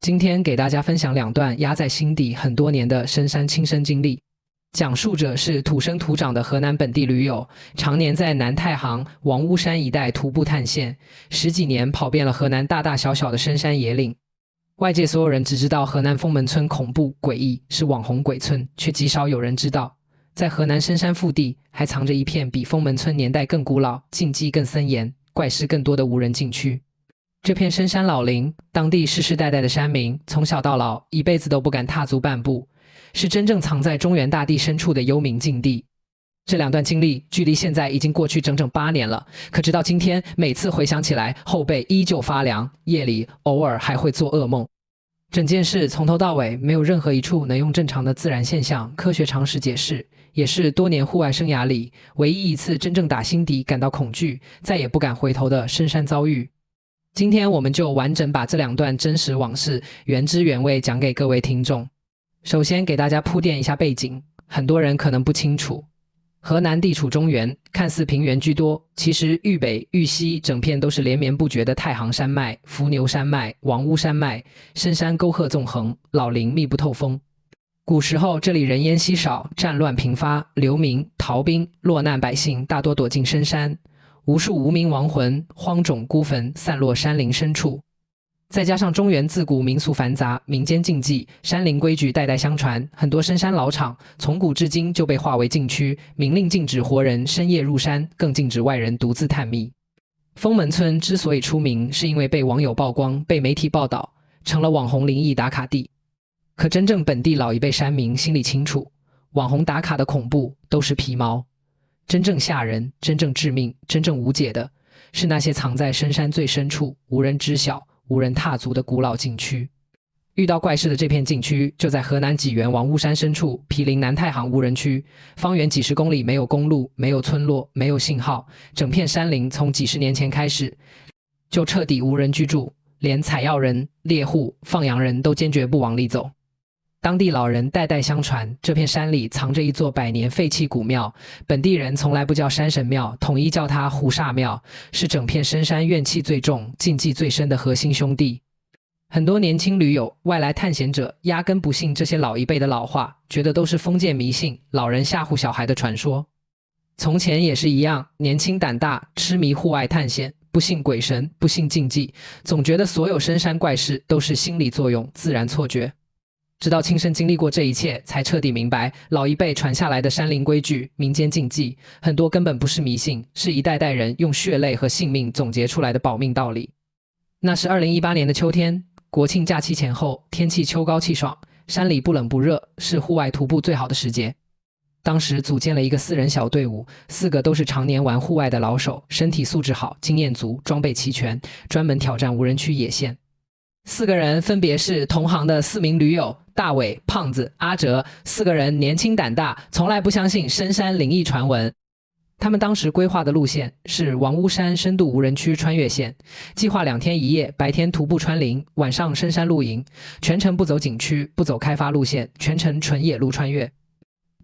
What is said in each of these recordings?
今天给大家分享两段压在心底很多年的深山亲身经历，讲述者是土生土长的河南本地驴友，常年在南太行、王屋山一带徒步探险，十几年跑遍了河南大大小小的深山野岭。外界所有人只知道河南封门村恐怖诡异，是网红鬼村，却极少有人知道，在河南深山腹地还藏着一片比封门村年代更古老、禁忌更森严、怪事更多的无人禁区。这片深山老林，当地世世代代的山民从小到老一辈子都不敢踏足半步，是真正藏在中原大地深处的幽冥禁地。这两段经历距离现在已经过去整整8年了，可直到今天，每次回想起来，后背依旧发凉，夜里偶尔还会做噩梦。整件事从头到尾没有任何一处能用正常的自然现象、科学常识解释，也是多年户外生涯里唯一一次真正打心底感到恐惧，再也不敢回头的深山遭遇。今天我们就完整把这两段真实往事原汁原味讲给各位听众。首先给大家铺垫一下背景，很多人可能不清楚，河南地处中原，看似平原居多，其实豫北、豫西整片都是连绵不绝的太行山脉、伏牛山脉、王屋山脉，深山沟壑纵横，老林密不透风。古时候这里人烟稀少，战乱频发，流民、逃兵、落难百姓大多躲进深山，无数无名亡魂、荒冢孤坟散落山林深处。再加上中原自古民俗繁杂，民间禁忌、山林规矩代代相传，很多深山老场从古至今就被划为禁区，明令禁止活人深夜入山，更禁止外人独自探秘。封门村之所以出名，是因为被网友曝光、被媒体报道，成了网红灵异打卡地。可真正本地老一辈山民心里清楚，网红打卡的恐怖都是皮毛，真正吓人、真正致命、真正无解的，是那些藏在深山最深处、无人知晓、无人踏足的古老禁区。遇到怪事的这片禁区就在河南济源王屋山深处，毗邻南太行无人区，方圆几十公里，没有公路，没有村落，没有信号，整片山林从几十年前开始就彻底无人居住，连采药人、猎户、放羊人都坚决不往里走。当地老人代代相传，这片山里藏着一座百年废弃古庙，本地人从来不叫山神庙，统一叫它胡煞庙，是整片深山怨气最重、禁忌最深的核心兄弟。很多年轻驴友、外来探险者压根不信这些老一辈的老话，觉得都是封建迷信、老人吓唬小孩的传说。从前也是一样，年轻胆大，痴迷户外探险，不信鬼神，不信禁忌，总觉得所有深山怪事都是心理作用、自然错觉。直到亲身经历过这一切，才彻底明白老一辈传下来的山林规矩、民间禁忌，很多根本不是迷信，是一代代人用血泪和性命总结出来的保命道理。那是2018年的秋天，国庆假期前后，天气秋高气爽，山里不冷不热，是户外徒步最好的时节。当时组建了一个4人小队伍，4个都是常年玩户外的老手，身体素质好，经验足，装备齐全，专门挑战无人区野线。4个人分别是同行的4名驴友，大伟、胖子、阿哲，4个人年轻胆大，从来不相信深山灵异传闻。他们当时规划的路线是王屋山深度无人区穿越线，计划2天1夜，白天徒步穿林，晚上深山露营，全程不走景区，不走开发路线，全程纯野路穿越。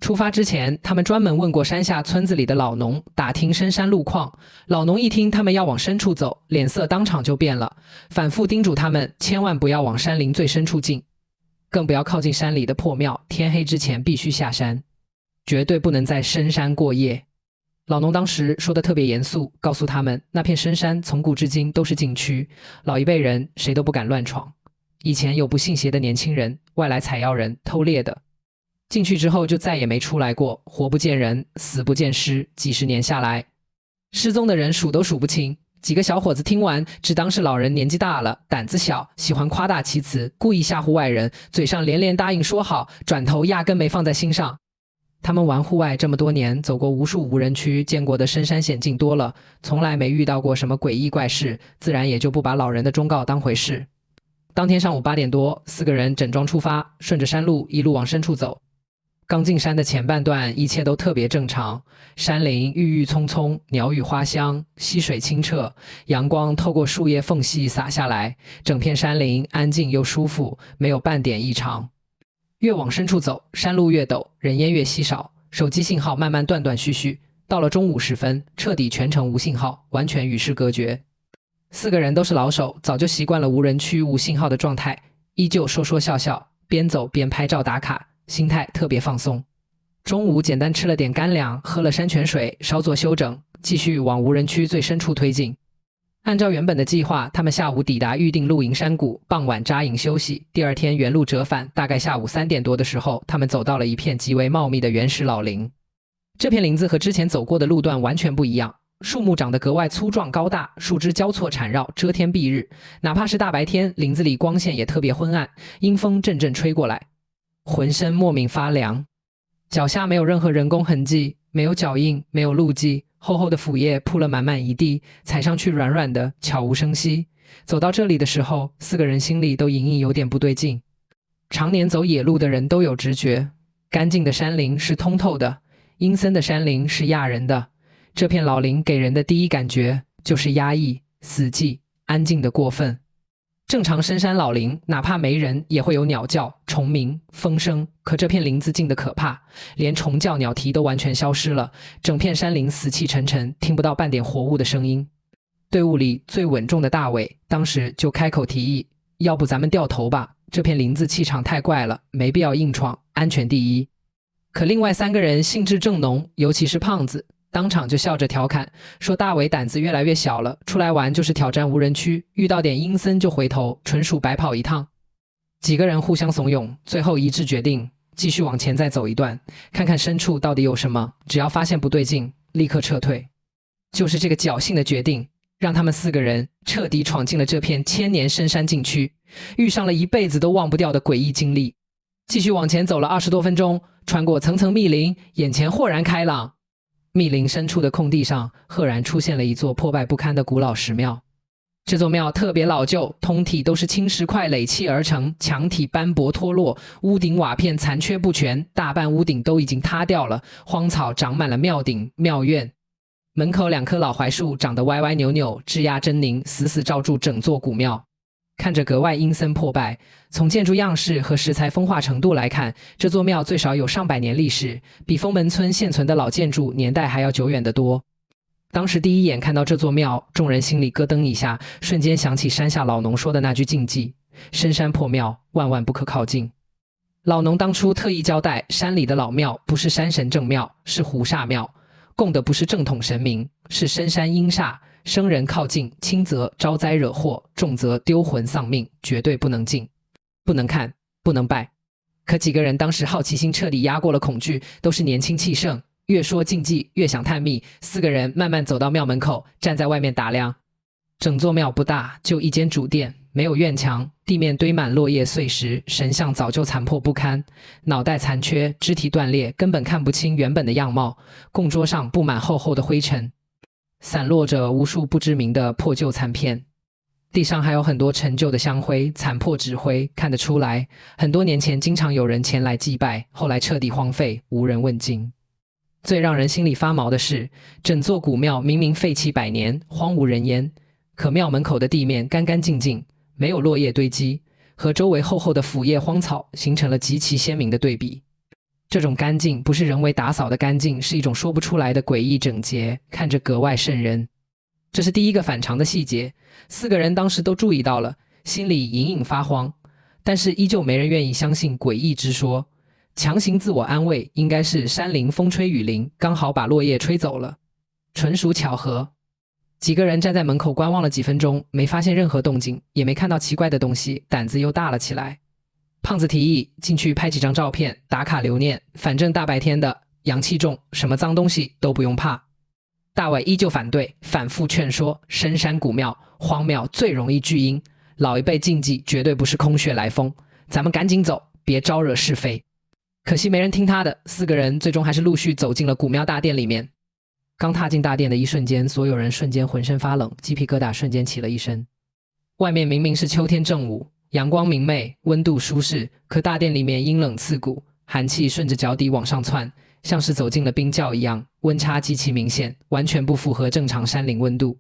出发之前，他们专门问过山下村子里的老农，打听深山路况。老农一听他们要往深处走，脸色当场就变了，反复叮嘱他们千万不要往山林最深处进，更不要靠近山里的破庙，天黑之前必须下山，绝对不能在深山过夜。老农当时说得特别严肃，告诉他们那片深山从古至今都是禁区，老一辈人谁都不敢乱闯。以前有不信邪的年轻人、外来采药人、偷猎的，进去之后就再也没出来过，活不见人，死不见尸，几十年下来，失踪的人数都数不清。几个小伙子听完，只当是老人年纪大了，胆子小，喜欢夸大其词，故意吓唬外人，嘴上连连答应说好，转头压根没放在心上。他们玩户外这么多年，走过无数无人区，见过的深山险境多了，从来没遇到过什么诡异怪事，自然也就不把老人的忠告当回事。当天上午8点多，4个人整装出发，顺着山路一路往深处走。刚进山的前半段，一切都特别正常，山林郁郁葱葱，鸟语花香，溪水清澈，阳光透过树叶缝隙洒下来，整片山林安静又舒服，没有半点异常。越往深处走，山路越陡，人烟越稀少，手机信号慢慢断断续续，到了中午时分，彻底全程无信号，完全与世隔绝。4个人都是老手，早就习惯了无人区无信号的状态，依旧说说笑笑，边走边拍照打卡，心态特别放松。中午简单吃了点干粮，喝了山泉水，稍作休整，继续往无人区最深处推进。按照原本的计划，他们下午抵达预定露营山谷，傍晚扎营休息，第二天原路折返。大概下午3点多的时候，他们走到了一片极为茂密的原始老林。这片林子和之前走过的路段完全不一样，树木长得格外粗壮高大，树枝交错缠绕，遮天蔽日。哪怕是大白天，林子里光线也特别昏暗，阴风阵阵吹过来，浑身莫名发凉。脚下没有任何人工痕迹，没有脚印，没有路迹，厚厚的腐叶铺了满满一地，踩上去软软的，悄无声息。走到这里的时候，4个人心里都隐隐有点不对劲。常年走野路的人都有直觉，干净的山林是通透的，阴森的山林是压人的。这片老林给人的第一感觉就是压抑、死寂、安静的过分。正常深山老林，哪怕没人，也会有鸟叫、虫鸣、风声。可这片林子静得可怕，连虫叫、鸟啼都完全消失了，整片山林死气沉沉，听不到半点活物的声音。队伍里最稳重的大伟当时就开口提议：“要不咱们掉头吧？这片林子气场太怪了，没必要硬闯，安全第一。”可另外3个人兴致正浓，尤其是胖子，当场就笑着调侃说：“大伟胆子越来越小了，出来玩就是挑战无人区，遇到点阴森就回头，纯属白跑一趟。”几个人互相怂恿，最后一致决定继续往前再走一段，看看深处到底有什么，只要发现不对劲，立刻撤退。就是这个侥幸的决定，让他们4个人彻底闯进了这片千年深山禁区，遇上了一辈子都忘不掉的诡异经历。继续往前走了20多分钟，穿过层层密林，眼前豁然开朗。密林深处的空地上，赫然出现了一座破败不堪的古老石庙。这座庙特别老旧，通体都是青石块垒砌而成，墙体斑驳脱落，屋顶瓦片残缺不全，大半屋顶都已经塌掉了，荒草长满了庙顶、庙院。门口2棵老槐树长得歪歪扭扭，枝桠狰狞，死死罩住整座古庙，看着格外阴森破败。从建筑样式和石材风化程度来看，这座庙最少有上百年历史，比封门村现存的老建筑年代还要久远得多。当时第一眼看到这座庙，众人心里咯噔一下，瞬间想起山下老农说的那句禁忌：深山破庙，万万不可靠近。老农当初特意交代，山里的老庙不是山神正庙，是狐煞庙，供的不是正统神明，是深山阴煞，生人靠近，轻则招灾惹祸，重则丢魂丧命，绝对不能进，不能看，不能拜。可几个人当时好奇心彻底压过了恐惧，都是年轻气盛，越说禁忌越想探秘。4个人慢慢走到庙门口，站在外面打量。整座庙不大，就一间主殿，没有院墙，地面堆满落叶碎石，神像早就残破不堪，脑袋残缺，肢体断裂，根本看不清原本的样貌。供桌上布满厚厚的灰尘，散落着无数不知名的破旧残片，地上还有很多陈旧的香灰、残破纸灰，看得出来很多年前经常有人前来祭拜，后来彻底荒废，无人问津。最让人心里发毛的是，整座古庙明明废弃100年，荒无人烟，可庙门口的地面干干净净，没有落叶堆积，和周围厚厚的腐叶荒草形成了极其鲜明的对比。这种干净不是人为打扫的干净，是一种说不出来的诡异整洁，看着格外瘆人。这是第一个反常的细节，4个人当时都注意到了，心里隐隐发慌，但是依旧没人愿意相信诡异之说，强行自我安慰，应该是山林风吹雨淋，刚好把落叶吹走了，纯属巧合。几个人站在门口观望了几分钟，没发现任何动静，也没看到奇怪的东西，胆子又大了起来。胖子提议进去拍几张照片，打卡留念，反正大白天的，阳气重，什么脏东西都不用怕。大伟依旧反对，反复劝说，深山古庙、荒庙最容易聚阴，老一辈禁忌绝对不是空穴来风，咱们赶紧走，别招惹是非。可惜没人听他的，4个人最终还是陆续走进了古庙大殿里面。刚踏进大殿的一瞬间，所有人瞬间浑身发冷，鸡皮疙瘩瞬间起了一身。外面明明是秋天正午，阳光明媚，温度舒适，可大殿里面阴冷刺骨，寒气顺着脚底往上窜，像是走进了冰窖一样，温差极其明显，完全不符合正常山林温度。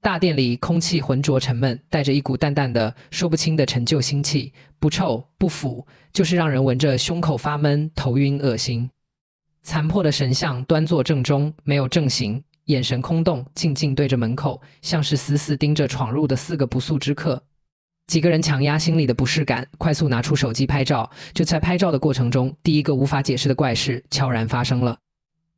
大殿里空气浑浊沉闷，带着一股淡淡的说不清的陈旧腥气，不臭不腐，就是让人闻着胸口发闷，头晕恶心。残破的神像端坐正中，没有正形，眼神空洞，静静对着门口，像是死死盯着闯入的4个不速之客。几个人强压心里的不适感，快速拿出手机拍照。就在拍照的过程中，第一个无法解释的怪事悄然发生了。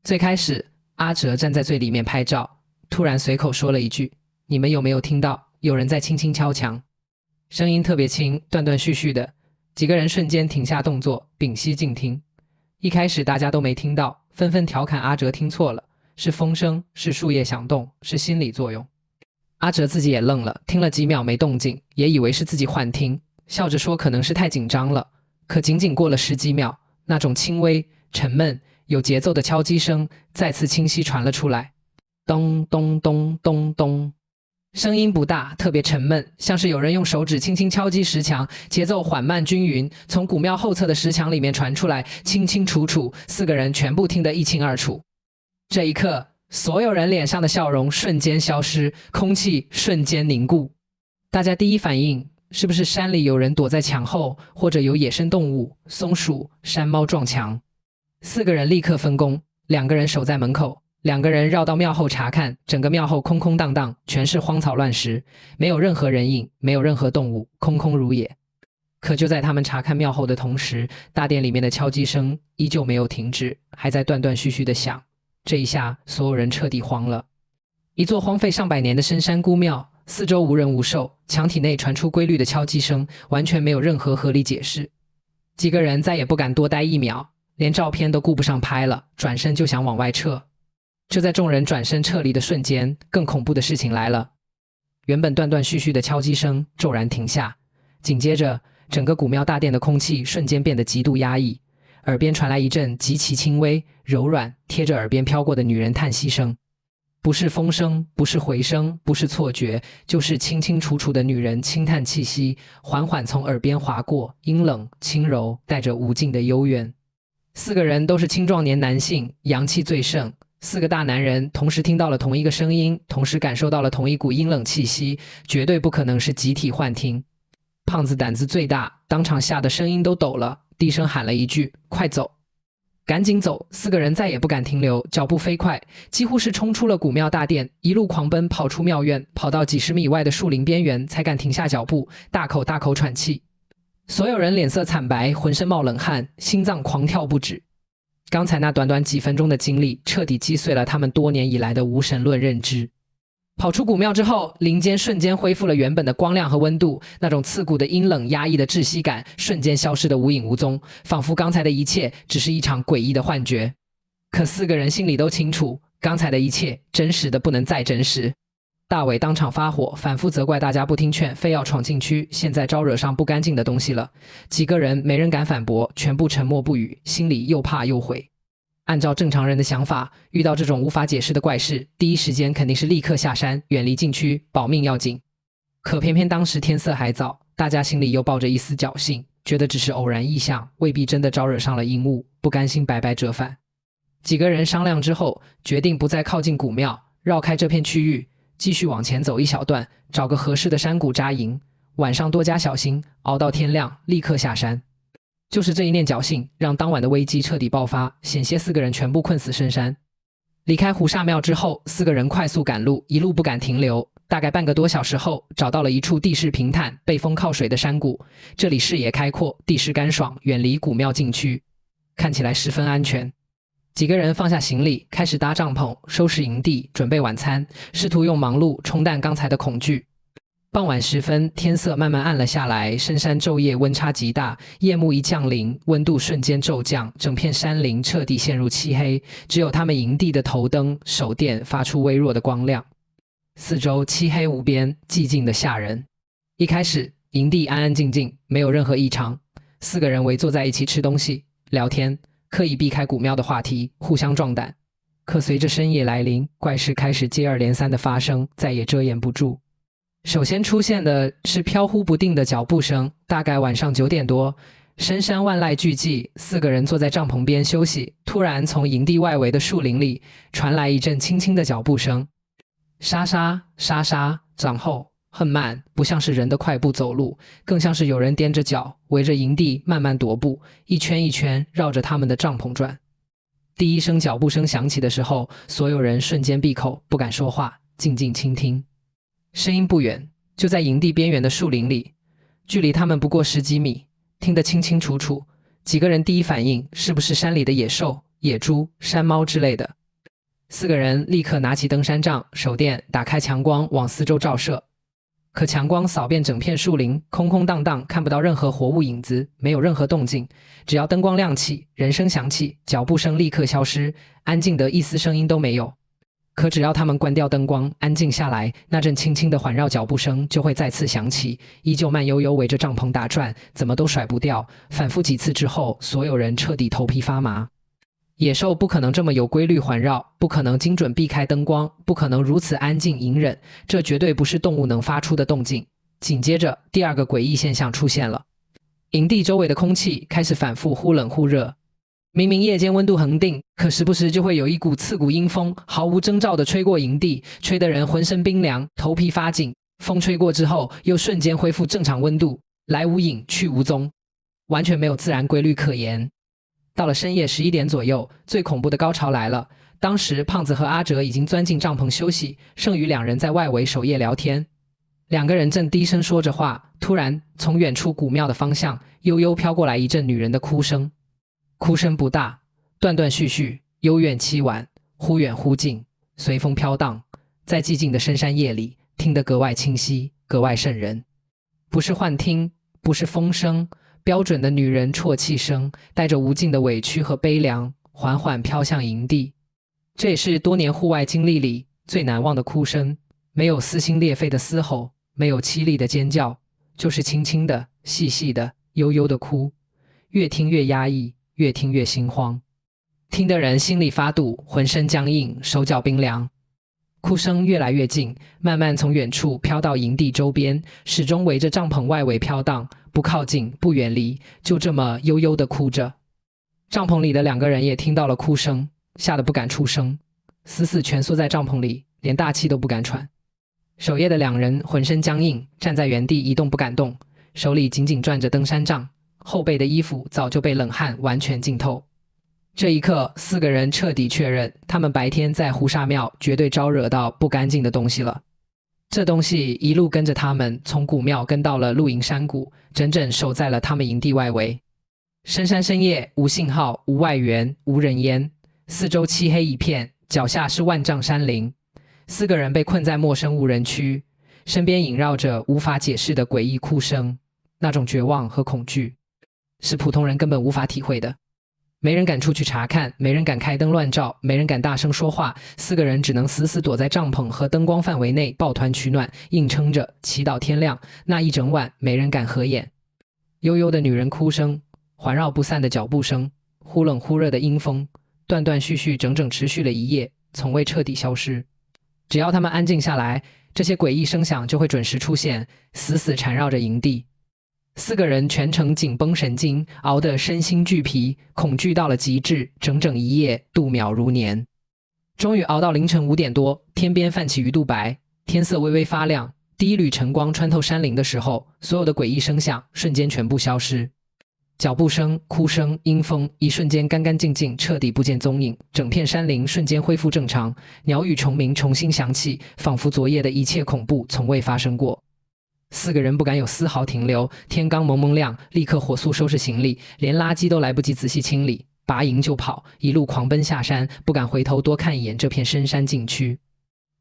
最开始，阿哲站在最里面拍照，突然随口说了一句：“你们有没有听到有人在轻轻敲墙？”声音特别轻，断断续续的。几个人瞬间停下动作，屏息静听。一开始大家都没听到，纷纷调侃阿哲听错了，是风声，是树叶响动，是心理作用。阿哲自己也愣了，听了几秒没动静，也以为是自己幻听，笑着说可能是太紧张了。可仅仅过了10几秒，那种轻微、沉闷、有节奏的敲击声再次清晰传了出来，咚咚咚咚咚。声音不大，特别沉闷，像是有人用手指轻轻敲击石墙，节奏缓慢均匀，从古庙后侧的石墙里面传出来，清清楚楚，4个人全部听得一清二楚。这一刻，所有人脸上的笑容瞬间消失，空气瞬间凝固。大家第一反应是不是山里有人躲在墙后，或者有野生动物，松鼠、山猫撞墙？4个人立刻分工，2个人守在门口，2个人绕到庙后查看。整个庙后空空荡荡，全是荒草乱石，没有任何人影，没有任何动物，空空如也。可就在他们查看庙后的同时，大殿里面的敲击声依旧没有停止，还在断断续续的响。这一下，所有人彻底慌了。一座荒废上百年的深山孤庙，四周无人无兽，墙体内传出规律的敲击声，完全没有任何合理解释。几个人再也不敢多待1秒，连照片都顾不上拍了，转身就想往外撤。就在众人转身撤离的瞬间，更恐怖的事情来了。原本断断续续的敲击声骤然停下，紧接着整个古庙大殿的空气瞬间变得极度压抑，耳边传来一阵极其轻微、柔软、贴着耳边飘过的女人叹息声。不是风声，不是回声，不是错觉，就是清清楚楚的女人轻叹气息，缓缓从耳边划过，阴冷、轻柔，带着无尽的幽怨。4个人都是青壮年男性，阳气最盛。4个大男人同时听到了同一个声音，同时感受到了同一股阴冷气息，绝对不可能是集体幻听。胖子胆子最大，当场吓得声音都抖了，低声喊了一句：“快走！”赶紧走！4个人再也不敢停留，脚步飞快，几乎是冲出了古庙大殿，一路狂奔，跑出庙院，跑到几10米外的树林边缘，才敢停下脚步，大口大口喘气。所有人脸色惨白，浑身冒冷汗，心脏狂跳不止。刚才那短短几分钟的经历，彻底击碎了他们多年以来的无神论认知。跑出古庙之后，林间瞬间恢复了原本的光亮和温度，那种刺骨的阴冷压抑的窒息感瞬间消失得无影无踪，仿佛刚才的一切只是一场诡异的幻觉。可4个人心里都清楚，刚才的一切真实的不能再真实。大伟当场发火，反复责怪大家不听劝，非要闯禁区，现在招惹上不干净的东西了。几个人没人敢反驳，全部沉默不语，心里又怕又悔。按照正常人的想法，遇到这种无法解释的怪事，第一时间肯定是立刻下山，远离禁区，保命要紧。可偏偏当时天色还早，大家心里又抱着一丝侥幸，觉得只是偶然异象，未必真的招惹上了阴物，不甘心白白折返。几个人商量之后，决定不再靠近古庙，绕开这片区域，继续往前走一小段，找个合适的山谷扎营，晚上多加小心，熬到天亮，立刻下山。就是这一念侥幸，让当晚的危机彻底爆发，险些4个人全部困死深山。离开胡刹庙之后，4个人快速赶路，一路不敢停留。大概半个多小时后，找到了一处地势平坦、背风靠水的山谷。这里视野开阔，地势干爽，远离古庙禁区，看起来十分安全。几个人放下行李，开始搭帐篷，收拾营地，准备晚餐，试图用忙碌冲淡刚才的恐惧。傍晚时分，天色慢慢暗了下来，深山昼夜温差极大，夜幕一降临，温度瞬间骤降，整片山林彻底陷入漆黑，只有他们营地的头灯、手电发出微弱的光亮。四周漆黑无边，寂静的吓人。一开始，营地安安静静，没有任何异常，4个人围坐在一起吃东西、聊天，刻意避开古庙的话题，互相壮胆。可随着深夜来临，怪事开始接二连三的发生，再也遮掩不住。首先出现的是飘忽不定的脚步声，大概晚上9点多，深山万籁俱寂，4个人坐在帐篷边休息，突然从营地外围的树林里传来一阵轻轻的脚步声，沙沙沙沙，然后很慢，不像是人的快步走路，更像是有人踮着脚围着营地慢慢踱步，一圈一圈绕着他们的帐篷转。第一声脚步声响起的时候，所有人瞬间闭口，不敢说话，静静倾听。声音不远，就在营地边缘的树林里。距离他们不过10几米，听得清清楚楚。几个人第一反应是不是山里的野兽、野猪、山猫之类的？4个人立刻拿起登山杖、手电，打开强光往四周照射。可强光扫遍整片树林，空空荡荡，看不到任何活物影子，没有任何动静。只要灯光亮起，人声响起，脚步声立刻消失，安静得一丝声音都没有。可只要他们关掉灯光，安静下来，那阵轻轻的环绕脚步声就会再次响起，依旧慢悠悠围着帐篷打转，怎么都甩不掉。反复几次之后，所有人彻底头皮发麻。野兽不可能这么有规律环绕，不可能精准避开灯光，不可能如此安静隐忍，这绝对不是动物能发出的动静。紧接着，第二个诡异现象出现了，营地周围的空气开始反复忽冷忽热。明明夜间温度恒定，可时不时就会有一股刺骨阴风，毫无征兆地吹过营地，吹得人浑身冰凉，头皮发紧。风吹过之后，又瞬间恢复正常温度，来无影去无踪，完全没有自然规律可言。到了深夜11点左右，最恐怖的高潮来了。当时胖子和阿哲已经钻进帐篷休息，剩余2人在外围守夜聊天。2个人正低声说着话，突然从远处古庙的方向悠悠飘过来一阵女人的哭声。哭声不大，断断续续，幽怨凄婉，忽远忽近，随风飘荡，在寂静的深山夜里听得格外清晰，格外瘆人。不是幻听，不是风声，标准的女人啜泣声，带着无尽的委屈和悲凉，缓缓飘向营地。这也是多年户外经历里最难忘的哭声，没有撕心裂肺的嘶吼，没有凄厉的尖叫，就是轻轻的、细细的、悠悠的哭，越听越压抑，越听越心慌，听得人心里发堵，浑身僵硬，手脚冰凉。哭声越来越近，慢慢从远处飘到营地周边，始终围着帐篷外围飘荡，不靠近，不远离，就这么悠悠地哭着。帐篷里的2个人也听到了哭声，吓得不敢出声，死死蜷缩在帐篷里，连大气都不敢喘。守夜的2人浑身僵硬，站在原地一动不敢动，手里紧紧攥着登山杖，后背的衣服早就被冷汗完全浸透。这一刻，4个人彻底确认，他们白天在胡沙庙绝对招惹到不干净的东西了。这东西一路跟着他们，从古庙跟到了露营山谷，整整守在了他们营地外围。深山深夜，无信号，无外援，无人烟，四周漆黑一片，脚下是万丈山林。4个人被困在陌生无人区，身边萦绕着无法解释的诡异哭声，那种绝望和恐惧是普通人根本无法体会的。没人敢出去查看，没人敢开灯乱照，没人敢大声说话，4个人只能死死躲在帐篷和灯光范围内抱团取暖，硬撑着祈祷天亮。那一整晚没人敢合眼。悠悠的女人哭声，环绕不散的脚步声，忽冷忽热的阴风，断断续续整整持续了1夜，从未彻底消失。只要他们安静下来，这些诡异声响就会准时出现，死死缠绕着营地。4个人全程紧绷神经，熬得身心俱疲，恐惧到了极致，整整1夜度秒如年。终于熬到凌晨5点多，天边泛起鱼肚白，天色微微发亮，第一缕晨光穿透山林的时候，所有的诡异声响瞬间全部消失。脚步声、哭声、阴风一瞬间干干净净，彻底不见踪影，整片山林瞬间恢复正常，鸟语虫鸣重新响起，仿佛昨夜的一切恐怖从未发生过。4个人不敢有丝毫停留，天刚蒙蒙亮，立刻火速收拾行李，连垃圾都来不及仔细清理，拔营就跑，一路狂奔下山，不敢回头多看一眼这片深山禁区。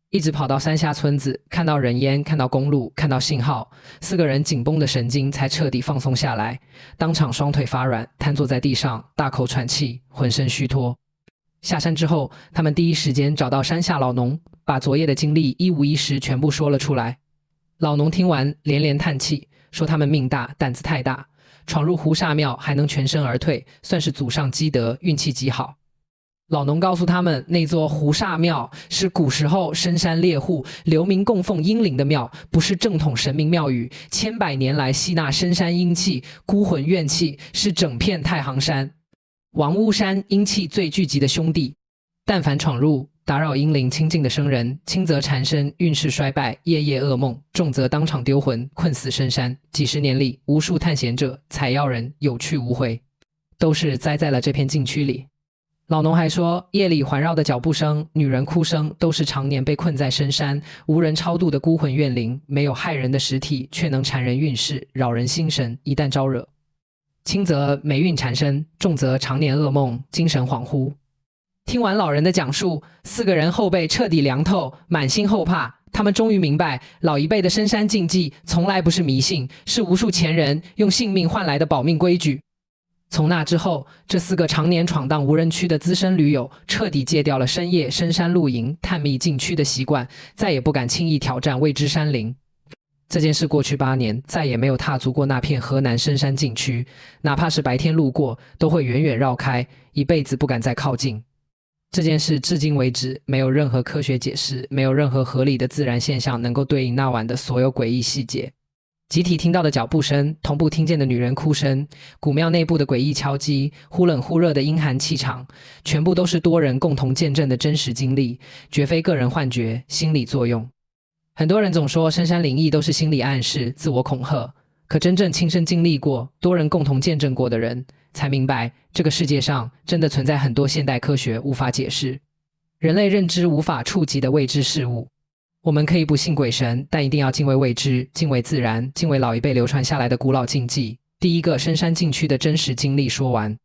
一直跑到山下村子，看到人烟，看到公路，看到信号，4个人紧绷的神经才彻底放松下来，当场双腿发软，瘫坐在地上，大口喘气，浑身虚脱。下山之后，他们第一时间找到山下老农，把昨夜的经历一五一十全部说了出来。老农听完连连叹气，说他们命大，胆子太大，闯入胡沙庙还能全身而退，算是祖上积德，运气极好。老农告诉他们，那座胡沙庙是古时候深山猎户流民供奉阴灵的庙，不是正统神明庙宇，千百年来吸纳深山阴气，孤魂怨气，是整片太行山王屋山阴气最聚集的兄弟。但凡闯入打扰阴灵清净的生人，轻则缠身，运势衰败，夜夜噩梦，重则当场丢魂，困死深山。几十年里，无数探险者、采药人有去无回，都是栽在了这片禁区里。老农还说，夜里环绕的脚步声、女人哭声，都是常年被困在深山、无人超度的孤魂怨灵，没有害人的实体，却能缠人运势、扰人心神，一旦招惹，轻则霉运缠身，重则常年噩梦、精神恍惚。听完老人的讲述，4个人后背彻底凉透，满心后怕。他们终于明白，老一辈的深山禁忌从来不是迷信，是无数前人用性命换来的保命规矩。从那之后，这4个常年闯荡无人区的资深驴友彻底戒掉了深夜深山露营、探秘禁区的习惯，再也不敢轻易挑战未知山林。这件事过去8年，再也没有踏足过那片河南深山禁区，哪怕是白天路过，都会远远绕开，一辈子不敢再靠近。这件事至今为止没有任何科学解释，没有任何合理的自然现象能够对应那晚的所有诡异细节。集体听到的脚步声，同步听见的女人哭声，古庙内部的诡异敲击，忽冷忽热的阴寒气场，全部都是多人共同见证的真实经历，绝非个人幻觉、心理作用。很多人总说深山灵异都是心理暗示、自我恐吓，可真正亲身经历过、多人共同见证过的人，才明白这个世界上真的存在很多现代科学无法解释、人类认知无法触及的未知事物。我们可以不信鬼神，但一定要敬畏未知，敬畏自然，敬畏老一辈流传下来的古老禁忌。第一个深山禁区的真实经历说完，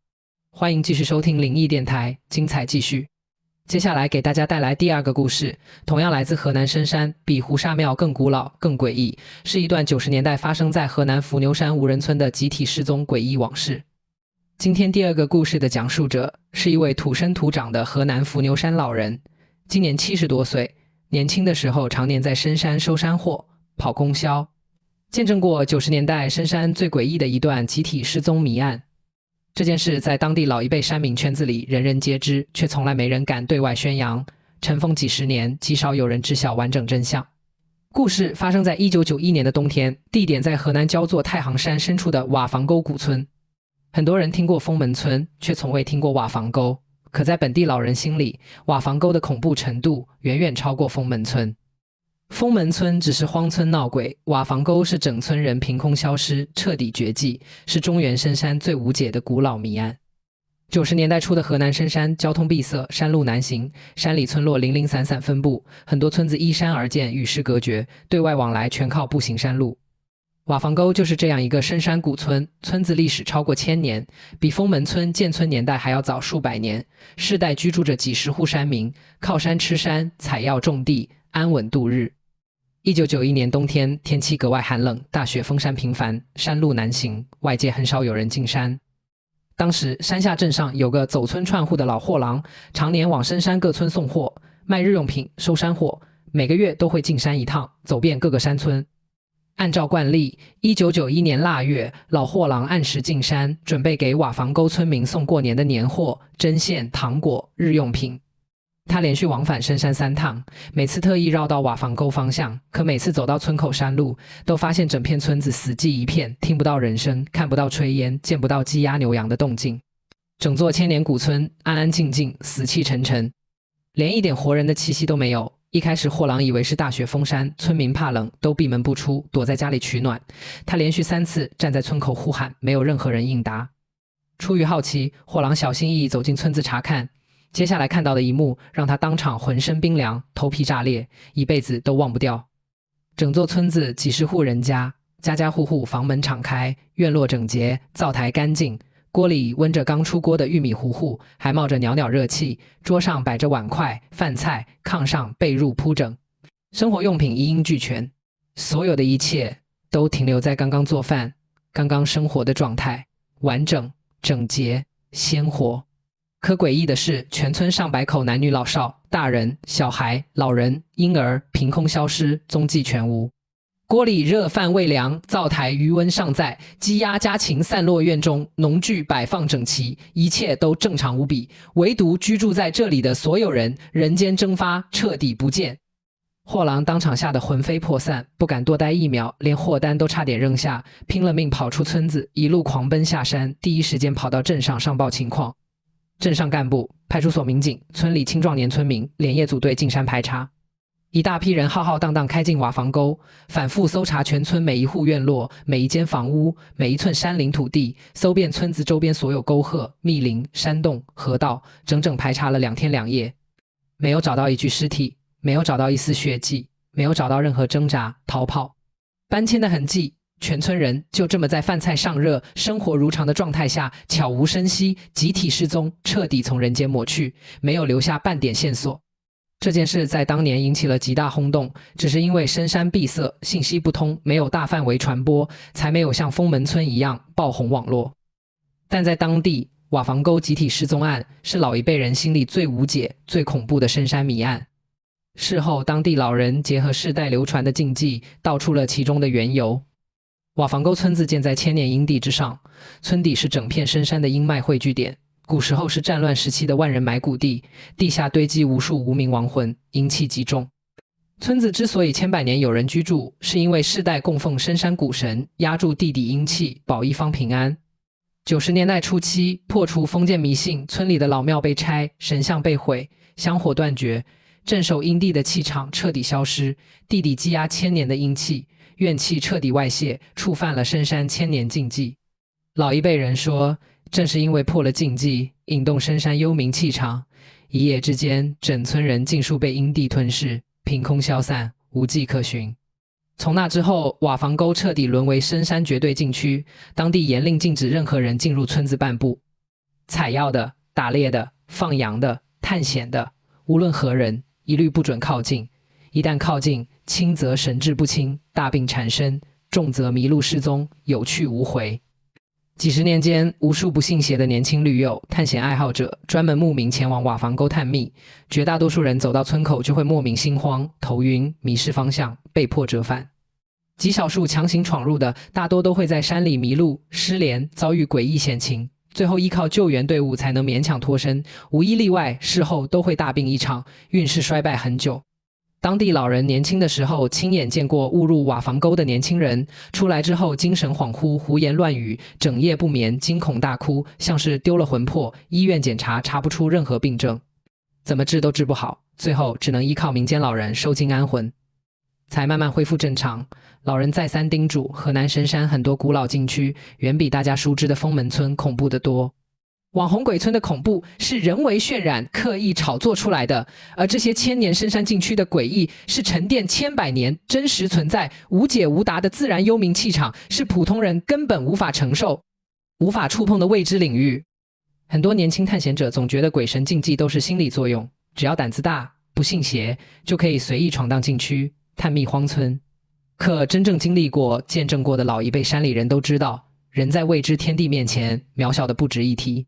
欢迎继续收听灵异电台，精彩继续。接下来给大家带来第2个故事，同样来自河南深山，比胡沙庙更古老、更诡异，是一段90年代发生在河南伏牛山无人村的集体失踪诡异往事。今天第2个故事的讲述者是一位土生土长的河南伏牛山老人，今年70多岁，年轻的时候常年在深山收山货、跑供销，见证过90年代深山最诡异的一段集体失踪谜案。这件事在当地老一辈山民圈子里人人皆知，却从来没人敢对外宣扬，尘封几十年，极少有人知晓完整真相。故事发生在1991年的冬天，地点在河南焦作太行山深处的瓦房沟古村。很多人听过封门村，却从未听过瓦房沟，可在本地老人心里，瓦房沟的恐怖程度远远超过封门村。封门村只是荒村闹鬼，瓦房沟是整村人凭空消失，彻底绝迹，是中原深山最无解的古老谜案。90年代初的河南深山交通闭塞，山路难行，山里村落零零散散分布，很多村子依山而建，与世隔绝，对外往来全靠步行山路。瓦房沟就是这样一个深山古村，村子历史超过1000年，比封门村建村年代还要早数百年，世代居住着几十户山民，靠山吃山，采药种地，安稳度日。1991年冬天，天气格外寒冷，大雪封山频繁，山路难行，外界很少有人进山。当时山下镇上有个走村串户的老货郎，常年往深山各村送货，卖日用品，收山货，每个月都会进山一趟，走遍各个山村。按照惯例，1991年腊月，老货郎按时进山，准备给瓦房沟村民送过年的年货、针线、糖果、日用品。他连续往返深山3趟，每次特意绕到瓦房沟方向，可每次走到村口山路，都发现整片村子死寂一片，听不到人声，看不到炊烟，见不到鸡鸭牛羊的动静。整座千年古村安安静静，死气沉沉，连一点活人的气息都没有。一开始货郎以为是大雪封山，村民怕冷，都闭门不出，躲在家里取暖。他连续3次站在村口呼喊，没有任何人应答。出于好奇，货郎小心翼翼走进村子查看。接下来看到的一幕让他当场浑身冰凉，头皮炸裂，一辈子都忘不掉。整座村子几十户人家，家家户户房门敞开，院落整洁，灶台干净，锅里温着刚出锅的玉米糊糊，还冒着袅袅热气，桌上摆着碗筷饭菜，炕上被褥铺整，生活用品一应俱全，所有的一切都停留在刚刚做饭、刚刚生活的状态，完整、整洁、鲜活。可诡异的是，全村上百口男女老少、大人、小孩、老人、婴儿凭空消失，踪迹全无。锅里热饭未凉，灶台余温尚在，鸡鸭家禽散落院中，农具摆放整齐，一切都正常无比，唯独居住在这里的所有人人间蒸发，彻底不见。货郎当场吓得魂飞魄散，不敢多待1秒，连货单都差点扔下，拼了命跑出村子，一路狂奔下山，第一时间跑到镇上上报情况。镇上干部、派出所民警、村里青壮年村民连夜组队进山排查。一大批人浩浩荡荡开进瓦房沟，反复搜查全村每一户院落、每一间房屋、每一寸山林土地，搜遍村子周边所有沟壑、密林、山洞、河道，整整排查了2天2夜，没有找到一具尸体，没有找到一丝血迹，没有找到任何挣扎、逃跑、搬迁的痕迹。全村人就这么在饭菜上热、生活如常的状态下，悄无声息、集体失踪，彻底从人间抹去，没有留下半点线索。这件事在当年引起了极大轰动，只是因为深山闭塞，信息不通，没有大范围传播，才没有像封门村一样爆红网络。但在当地，瓦房沟集体失踪案是老一辈人心里最无解、最恐怖的深山谜案。事后，当地老人结合世代流传的禁忌，道出了其中的缘由。瓦房沟村子建在千年阴地之上，村底是整片深山的阴脉汇聚点。古时候是战乱时期的万人埋骨地，地下堆积无数无名亡魂，阴气极重。村子之所以千百年有人居住，是因为世代供奉深山古神，压住地底阴气，保一方平安。90年代初期，破除封建迷信，村里的老庙被拆，神像被毁，香火断绝，镇守阴地的气场彻底消失，地底积压千年的阴气，怨气彻底外泄，触犯了深山千年禁忌。老一辈人说，正是因为破了禁忌，引动深山幽冥气场，一夜之间，整村人尽数被阴地吞噬，凭空消散，无迹可寻。从那之后，瓦房沟彻底沦为深山绝对禁区，当地严令禁止任何人进入村子半步。采药的、打猎的、放羊的、探险的，无论何人，一律不准靠近。一旦靠近，轻则神志不清，大病缠身，重则迷路失踪，有去无回。几十年间，无数不信邪的年轻驴友、探险爱好者专门慕名前往瓦房沟探秘，绝大多数人走到村口就会莫名心慌、头晕、迷失方向，被迫折返。极少数强行闯入的，大多都会在山里迷路、失联，遭遇诡异险情，最后依靠救援队伍才能勉强脱身，无一例外，事后都会大病一场，运势衰败很久。当地老人年轻的时候亲眼见过误入瓦房沟的年轻人，出来之后精神恍惚，胡言乱语，整夜不眠，惊恐大哭，像是丢了魂魄，医院检查查不出任何病症，怎么治都治不好，最后只能依靠民间老人收惊安魂，才慢慢恢复正常。老人再三叮嘱，河南深山很多古老禁区远比大家熟知的封门村恐怖得多。网红鬼村的恐怖是人为渲染、刻意炒作出来的，而这些千年深山禁区的诡异是沉淀千百年、真实存在、无解无答的自然幽冥气场，是普通人根本无法承受、无法触碰的未知领域。很多年轻探险者总觉得鬼神禁忌都是心理作用，只要胆子大、不信邪，就可以随意闯荡禁区、探秘荒村。可真正经历过、见证过的老一辈山里人都知道，人在未知天地面前，渺小的不值一提。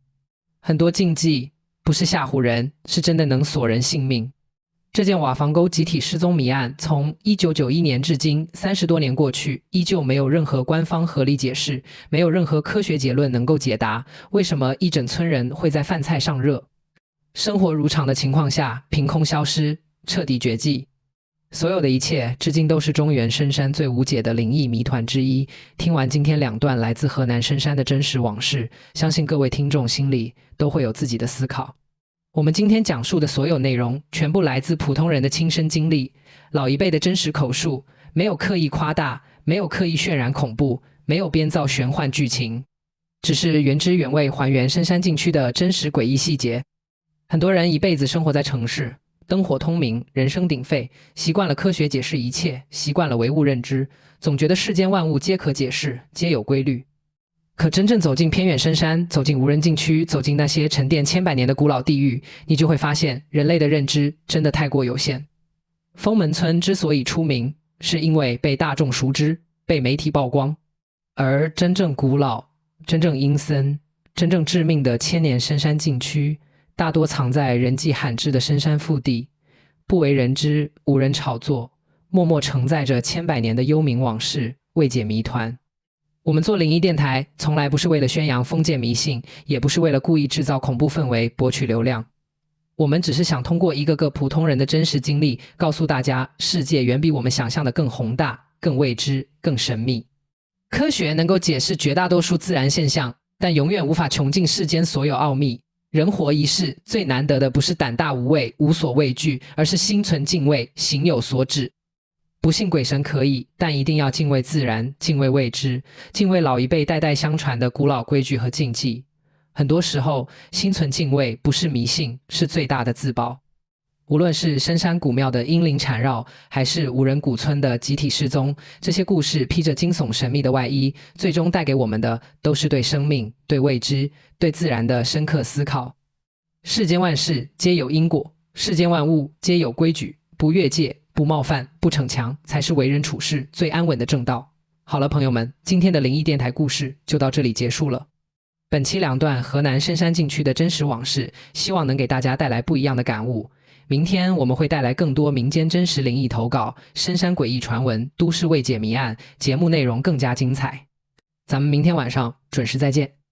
很多禁忌不是吓唬人，是真的能索人性命。这件瓦房沟集体失踪谜案从1991年至今30多年过去，依旧没有任何官方合理解释，没有任何科学结论能够解答为什么一整村人会在饭菜上热、生活如常的情况下凭空消失，彻底绝迹。所有的一切至今都是中原深山最无解的灵异谜团之一。听完今天2段来自河南深山的真实往事，相信各位听众心里都会有自己的思考。我们今天讲述的所有内容全部来自普通人的亲身经历，老一辈的真实口述，没有刻意夸大，没有刻意渲染恐怖，没有编造玄幻剧情，只是原汁原味还原深山禁区的真实诡异细节。很多人一辈子生活在城市，灯火通明，人声鼎沸，习惯了科学解释一切，习惯了唯物认知，总觉得世间万物皆可解释，皆有规律。可真正走进偏远深山，走进无人禁区，走进那些沉淀千百年的古老地域，你就会发现人类的认知真的太过有限。封门村之所以出名，是因为被大众熟知，被媒体曝光，而真正古老、真正阴森、真正致命的千年深山禁区，大多藏在人迹罕至的深山腹地，不为人知，无人炒作，默默承载着千百年的幽冥往事，未解谜团。我们做灵异电台，从来不是为了宣扬封建迷信，也不是为了故意制造恐怖氛围，博取流量。我们只是想通过一个个普通人的真实经历，告诉大家，世界远比我们想象的更宏大、更未知、更神秘。科学能够解释绝大多数自然现象，但永远无法穷尽世间所有奥秘。人活一世，最难得的不是胆大无畏、无所畏惧，而是心存敬畏，行有所指。不信鬼神可以，但一定要敬畏自然，敬畏未知，敬畏老一辈代代相传的古老规矩和禁忌。很多时候，心存敬畏不是迷信，是最大的自保。无论是深山古庙的阴灵缠绕，还是无人古村的集体失踪，这些故事披着惊悚神秘的外衣，最终带给我们的都是对生命、对未知、对自然的深刻思考。世间万事皆有因果，世间万物皆有规矩，不越界、不冒犯、不逞强，才是为人处事最安稳的正道。好了，朋友们，今天的灵异电台故事就到这里结束了。本期2段河南深山禁区的真实往事，希望能给大家带来不一样的感悟。明天我们会带来更多民间真实灵异投稿、深山诡异传闻、都市未解谜案，节目内容更加精彩。咱们明天晚上准时再见。